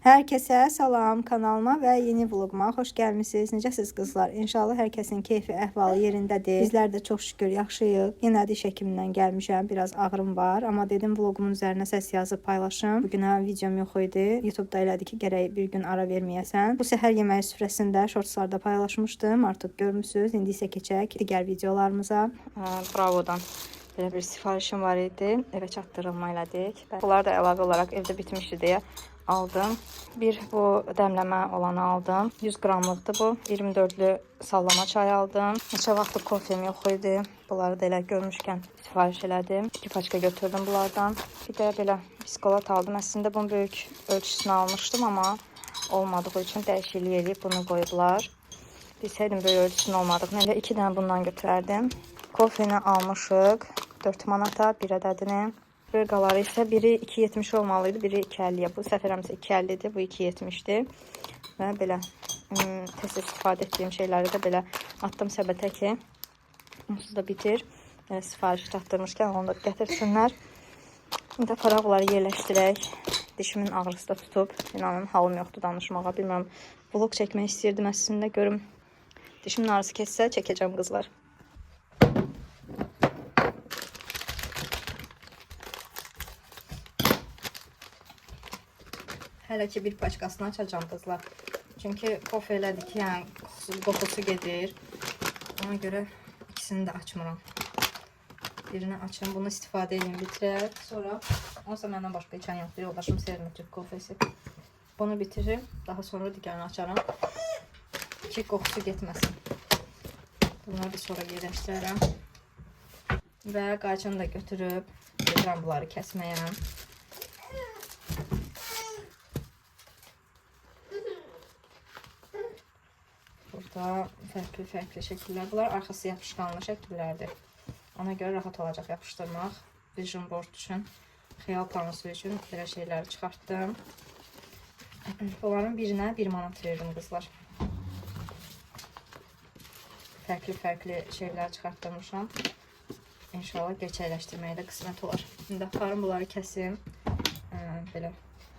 Herkese salam, kanalıma və yeni vloguma xoş gəlmisiniz. Necəsiz qızlar? İnşallah hər kəsin keyfi, əhvalı yerindədir. Bizlər də çox şükür yaxşıyıq. Yenə diş həkimindən gəlmişəm. Biraz ağrım var, amma dedim vlogumun üzərinə səs yazıb paylaşım. Bugünə videom yox idi. YouTube-da elədi ki, gərək bir gün ara verməyəsən. Bu səhər yeməyi süfrəsində shortslarda paylaşmışdım. Artıq görmüsünüz. İndi isə keçək digər videolarımıza. Bravodan belə bir sifarişim var idi. Evə çatdırılma elədik. Bunlar da əlavə olaraq evdə bitmişdi deyə aldım. Bir bu dəmləmə olanı aldım. 100 qramlıqdır bu. 24'lü sallama çay aldım. Neçə vaxtdır kofem yox idi. Bunları da elə görmüşkən sifariş elədim. 2 paçka götürdüm bunlardan. Bir də belə biskolat aldım. Əslində bunun böyük ölçüsünü almışdım, amma olmadığı üçün dəyişiklik edib bunu qoyublar. Bilsəydim böyük ölçüsünün olmadığını, elə 2 dənə bundan götürərdim. Kofeni almışıq 4 manata bir ədədini. Burqaları isə biri 2.70 olmalıydı, biri 2.50'ye. Bu səfərəmsə 2.50'dir, bu 2.70'dir. Və belə tez istifadə etdiyim şeyləri də belə atdım səbətə ki, onsuz da bitir. Sifariş çatdırmışkən onu da gətirsinlər. İndi paraqları yerləşdirək. Dişimin ağrısı da tutub. İnanın, halım yoxdur danışmağa. Bilmirəm, vlog çəkmək istəyirdim əslində. Görüm, dişimin ağrısı keçsə çəkəcəm qızlar. Hələ ki bir paçkasını açacağım qızlar. Çünki kofe elədik ki, yəni qoxusu gedir. Ona görə ikisini də açmıram. Birini açım, bunu istifadə edeyim, bitirək. Sonra, onsa məndən başqa içən yoxdur. Yoldaşım sevmir kofesi. Bunu bitiririm. Daha sonra digərini açarım. Ki qoxusu getməsin. Bunları da sonra yerləşdirərəm. Və qayçını da götürüb gedirəm bunları kəsməyə. Burada fərqli şəkillər. Bunlar arxası yapışqanlı şəkillərdir. Ona görə rahat olacaq yapışdırmaq. Vision board üçün, xəyal panosu üçün belə şeyləri çıxartdım. Bunların birinə 1 manat verdim qızlar. Fərqli şeylər çıxartdırmışam. İnşallah gerçəkləşdirməyə də qismət olar. İndi aparım bunları kəsim. Belə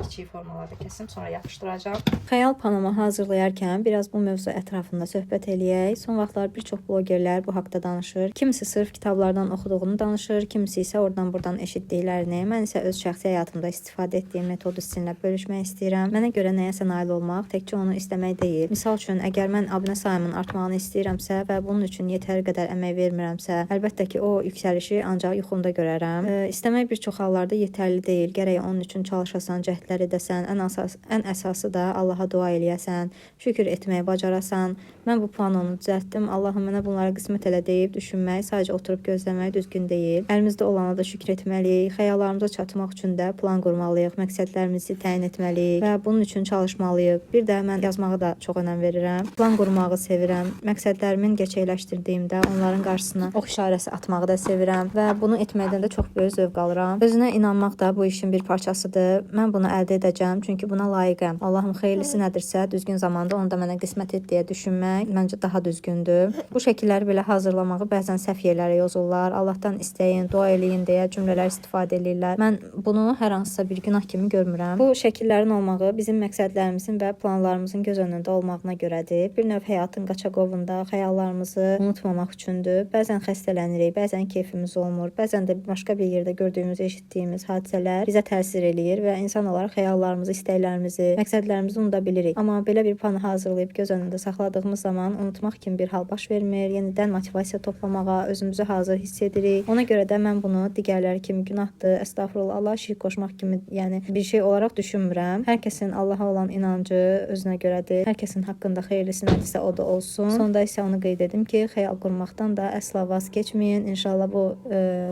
kiçik formalarda kəsim, sonra yapışdıracağım. Xəyal panomu hazırlayarkən biraz bu mövzu ətrafında söhbət eləyək. Son vaxtlar bir çox blogerlər bu haqda danışır. Kimisi sırf kitablardan oxuduğunu danışır, kimisi isə oradan-buradan eşitdiklərini. Mən isə öz şəxsi həyatımda istifadə etdiyim metodu sizinlə bölüşmək istəyirəm. Mənə görə nəyəsə nail olmaq təkcə onu istəmək deyil. Misal üçün, əgər mən abunə sayımın artmağını istəyirəmsə və bunun üçün yetəri qədər əmək vermirəmsə, əlbəttə ki, o yüksəlişi ancaq yuxumda görərəm. İstəmək bir çox hallarda yetərli deyil. Gərək onun üçün çalışasan, cəhdlər edəsən, ən əsası da Allaha dua eləyəsən, şükür etməyi bacarasan. Mən bu planonu düzəltdim. Allahım mənə bunları qismət elə deyib düşünmək, sadəcə oturub gözləmək düzgün deyil. Əlimizdə olana da şükür etməliyik. Xəyallarımıza çatmaq üçün də plan qurmalıyıq, məqsədlərimizi təyin etməliyik və bunun üçün çalışmalıyıq. Bir də mən yazmağı da çox önəm verirəm. Plan qurmağı sevirəm. Məqsədlərimin gerçəkləşdirdiyimdə onların qarşısına ox işarəsi atmağı da sevirəm və bunu etməkdən də çox böyük zövq alıram. Özünə inanmaq da bu işin bir parçasıdır. Mən bunu əldə edəcəm, çünki buna layiqəm. Allahın xeyirlisi nədirsə, düzgün zamanda onu da mənə qismət et deyə düşünmək məncə daha düzgündür. Bu şəkilləri belə hazırlamağı bəzən səhv yerlərə yozurlar. Allahdan istəyin, dua eləyin deyə cümlələr istifadə edirlər. Mən bunu hər hansısa bir günah kimi görmürəm. Bu şəkillərin olmağı bizim məqsədlərimizin və planlarımızın göz önündə olmağına görədir. Bir növ həyatın qaçaqovunda xəyallarımızı unutmamaq üçündür. Bəzən xəstələnirik, bəzən keyfimiz olmur, bəzən də başqa bir yerdə gördüyümüz, eşitdiyimiz hadisələr bizə təsir eləyir və insan olaraq xəyallarımızı, istəklərimizi, məqsədlərimizi unuda bilirik. Amma belə bir planı hazırlayıb göz önündə saxladığımız zaman unutmaq kimi bir hal baş vermir. Yenidən motivasiya toplamağa özümüzü hazır hiss edirik. Ona görə də mən bunu digərləri kimi günahdır, əstəğfurullah, Allah şirk qoşmaq kimi, yəni bir şey olaraq düşünmürəm. Hər kəsin Allaha olan inancı özünə görədir. Hər kəsin haqqında xeyirlisi nədirsə o da olsun. Sonda isə onu qeyd edim ki, xəyal qurmaqdan da əsla vaz keçməyin. İnşallah bu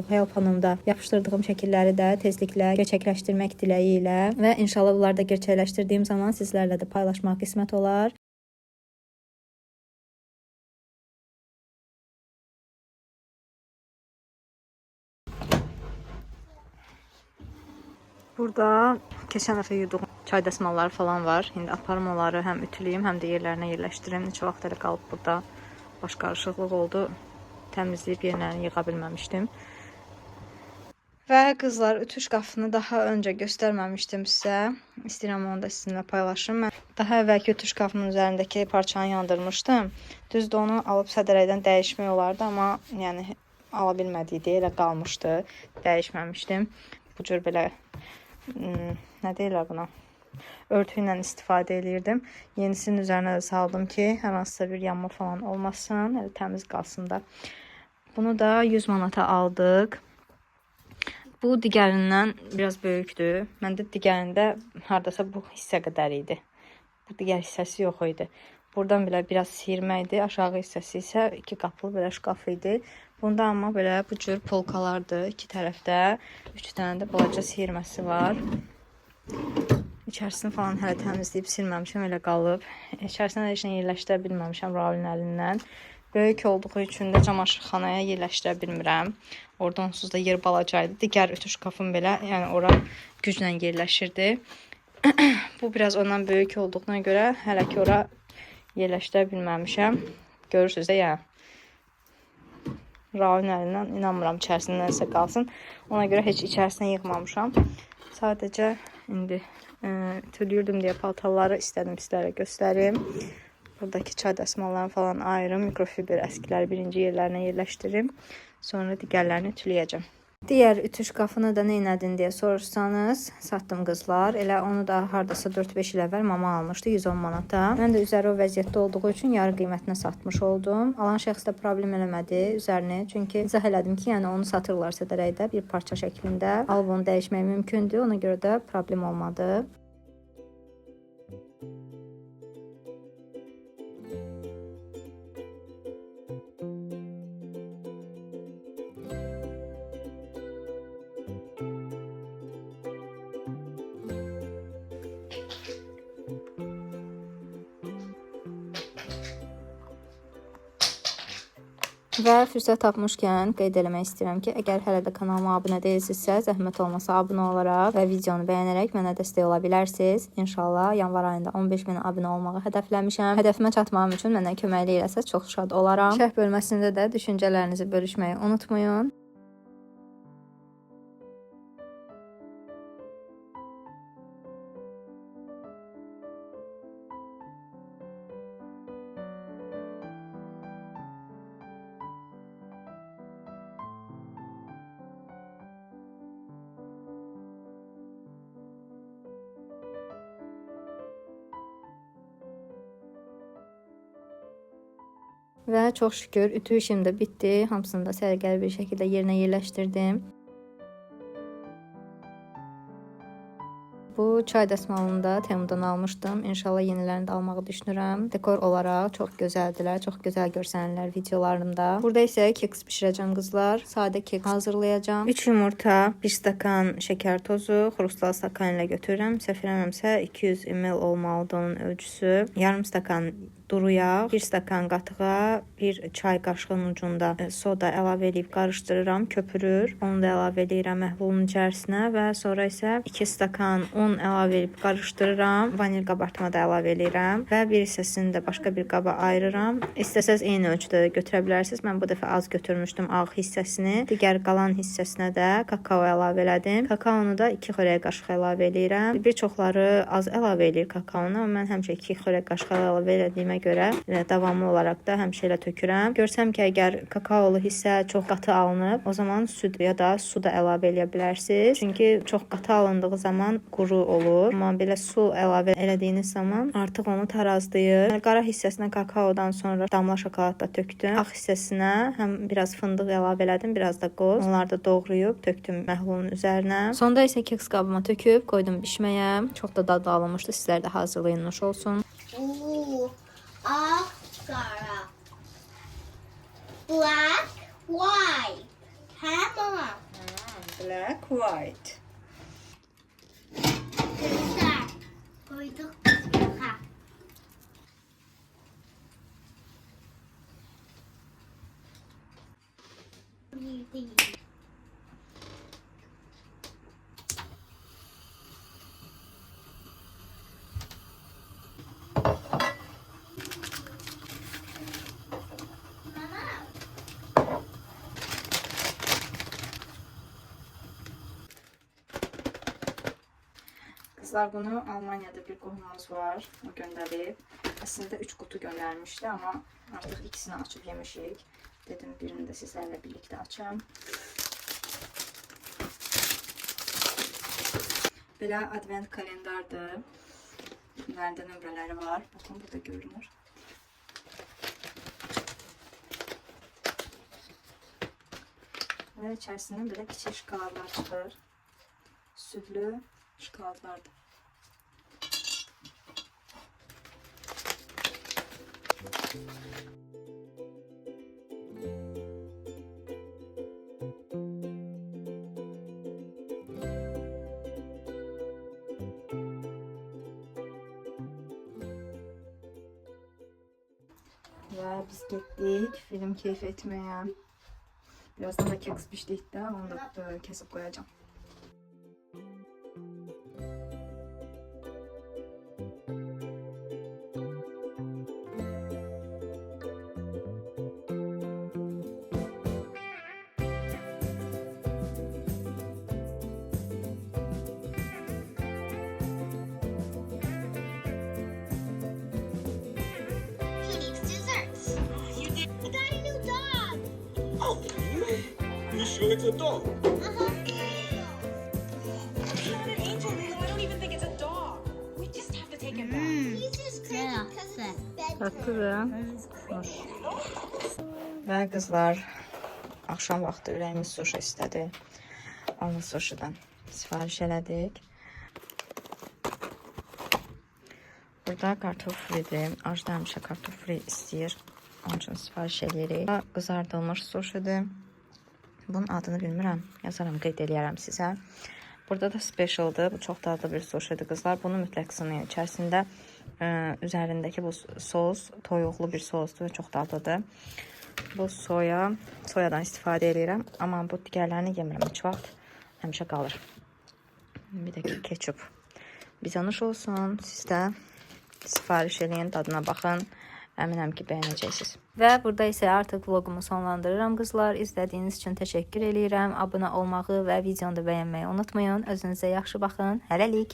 xəyal panomda yapışdırdığım şəkilləri də tezliklə gerçəkləşdirmək diləyi ilə və inşallah bunları da gerçəkləşdirdiyim zaman sizlərlə də paylaşmaq qismət olar. Burada keçən dəfə yuduğum çay dəsmalları falan var. İndi aparım onları həm ütüləyim, həm də yerlərinə yerləşdirim. Neçə vaxt elə qalıb burada baş qarışıqlıq oldu. Təmizləyib yerlərini yığa bilməmişdim. Və qızlar, ütü şkafını daha öncə göstərməmişdim sizə. İstəyirəm onu da sizinlə paylaşım. Mən daha əvvəlki ütü şkafının üzərindəki parçanı yandırmışdım. Düzdür, onu alıb sədərəkdən dəyişmək olardı, amma yəni ala bilmədiydi, elə qalmışdı. Dəyişməmişdim. Bu cür belə nə deyirlər buna? Örtü ilə istifadə edirdim. Yenisinin üzərinə də saldım ki, hər hansısa bir yanma falan olmasın, elə təmiz qalsın da. Bunu da 100 manata aldıq. Bu digərindən biraz böyükdür. Məndə digərində hardasa bu hissə qədər idi. Bu digər hissəsi yox idi. Buradan belə biraz siyirmə idi. Aşağı hissəsi isə 2 qapılı belə şkaf idi. Bunda amma belə bu cür polkalardır. 2 tərəfdə 3 dənə də balaca siyirməsi var. İçərisini falan hələ təmizləyib silməmişəm, elə qalıb. İçərisinə də heç nə yerləşdirə bilməmişəm Raulun əlindən. Böyük olduğu üçün də camaşırxanaya yerləşdirə bilmirəm. Orada onsuz da yer balacaydı. Digər ütü şkafım belə, yəni ora güclə yerləşirdi. Bu biraz ondan böyük olduğuna görə hələ ki ora yerləşdirə bilməmişəm. Görürsünüz də, yəni Raulun əlindən inanmıram içərisində nəsə qalsın. Ona görə heç içərisinə yığmamışam. Sadəcə indi ütülüyürdüm deyə paltarları istədim sizlərə göstərim. Buradakı çay dəsmallarını falan ayırım. Mikrofiber əskiləri birinci yerlərinə yerləşdirim. Sonra digərlərini ütüləyəcəm. Digər ütü şkafını da neynədin deyə soruşsanız, satdım qızlar. Elə onu da hardasa 4-5 il əvvəl mama almışdı 110 manata. Mən də üzəri o vəziyyətdə olduğu üçün yarı qiymətinə satmış oldum. Alan şəxs də problem eləmədi üzərini. Çünki izah elədim ki, yəni onu satırlar sədərəkdə bir parça şəklində. Alıb onu dəyişmək mümkündür. Ona görə də problem olmadı. Və fürsət tapmışkən qeyd eləmək istəyirəm ki, əgər hələ də kanalıma abunə deyilsinizsə, zəhmət olmasa abunə olaraq və videonu bəyənərək mənə dəstək ola bilərsiniz. İnşallah yanvar ayında 15.000 abunə olmağı hədəfləmişəm. Hədəfimə çatmağım üçün mənə köməklik eləsəz çox şad olaram. Şərh bölməsində də düşüncələrinizi bölüşməyi unutmayın. Və çox şükür ütü işim də bitdi. Hamısını da səliqəli bir şəkildə yerinə yerləşdirdim. Bu çay dəsmalını da Temudan almışdım. İnşallah yenilərini də almağı düşünürəm. Dekor olaraq çox gözəldilər. Çox gözəl görsənirlər videolarımda. Burada isə keks bişirəcəm qızlar. Sadə keks hazırlayacağam. 3 yumurta, 1 stakan şəkər tozu, xrustal stakan ilə götürürəm. Səhv eləmirəmsə 200 ml olmalıdır onun ölçüsü. Yarım stakan duru yağ, 1 stakan qatığa, 1 çay qaşığının ucunda soda əlavə edib qarışdırıram, köpürür. Onu da əlavə edirəm məhlulun içərisinə və sonra isə 2 stakan un əlavə edib qarışdırıram. Vanil qabartma da əlavə edirəm və bir hissəsini də başqa bir qaba ayırıram. İstəsəz eyni ölçüdə də götürə bilərsiniz. Mən bu dəfə az götürmüşdüm ağ hissəsini. Digər qalan hissəsinə də kakao əlavə elədim. Kakaonu da 2 xörək qaşığı əlavə edirəm. Bir çoxları az əlavə edir kakaonu, amma mən həmişə 2 xörək qaşığı əlavə elədiyimə görə davamlı olaraq da həmişə elə tökürəm. Görsəm ki, əgər kakaolu hissə çox qatı alınıb, o zaman süd ya da su da əlavə eləyə bilərsiniz. Çünki çox qatı alındığı zaman quru olur. Amma belə su əlavə elədiyiniz zaman artıq onu tarazlayır. Qara hissəsinə kakaodan sonra damla şokolad da tökdüm. Ağ hissəsinə həm biraz fındıq əlavə elədim, biraz da qoz. Onları da doğrayıb tökdüm məhlulun üzərinə. Sonda isə keks qabıma töküb qoydum bişməyə. Çox da dadlı alınmışdı. Sizlər də hazırlayın, nuş olsun. Qara. Black, white. Hə, mama? Black, white. Gözlər. Qoyduq qızmağa. Değil. Qızlar, bunu Almaniyada bir qohumumuz var. O göndərib. Əslində 3 qutu göndərmişdi, amma artıq ikisini açıb yemişik. Dedim, birini də sizlərlə birlikdə açam. Belə advent kalendardır. Bunların da nömrələri var. Baxın, burada görünür. Və içərisindən belə kiçik şokoladlar çıxır. Südlü şokoladlardır. Və biz getdik film keyif etməyə. Birazdan da keks pişdikdə onu da kesib qoyacağım. He needs desserts. I got a new dog. Oh, you sure it's a dog? Uh-huh. It's not an angel, Lilo. I don't even think it's a dog. We just have to take him back. He's just crazy because of his bedtime. Tatlıdır. Hoş. Və qızlar, axşam vaxtı ürəyimiz sushi istədi. Onu sushidən sifariş elədik. Burada kartoflidir. Ajda həmişə kartofli istəyir. Onun üçün sifariş edirik. Qızardılmış sushidir. Bunun adını bilmirəm. Yazaram, qeyd eləyərəm sizə. Burada da specialdır. Bu çox dadlı bir sushidir qızlar. Bunu mütləq sınayın. İçərisində üzərindəki bu sos toyuqlu bir sosdur və çox dadlıdır. Bu soyadan istifadə edirəm. Amma bu digərlərini yemirəm. Heç vaxt həmişə qalır. Bir də ki, ketçup. Bizə nuş olsun. Siz də sifariş eləyin, dadına baxın. Əminəm ki, bəyənəcəksiniz. Və burada isə artıq vlogumu sonlandırıram qızlar. İzlədiyiniz üçün təşəkkür eləyirəm. Abunə olmağı və videonu da bəyənməyi unutmayın. Özünüzə yaxşı baxın. Hələlik.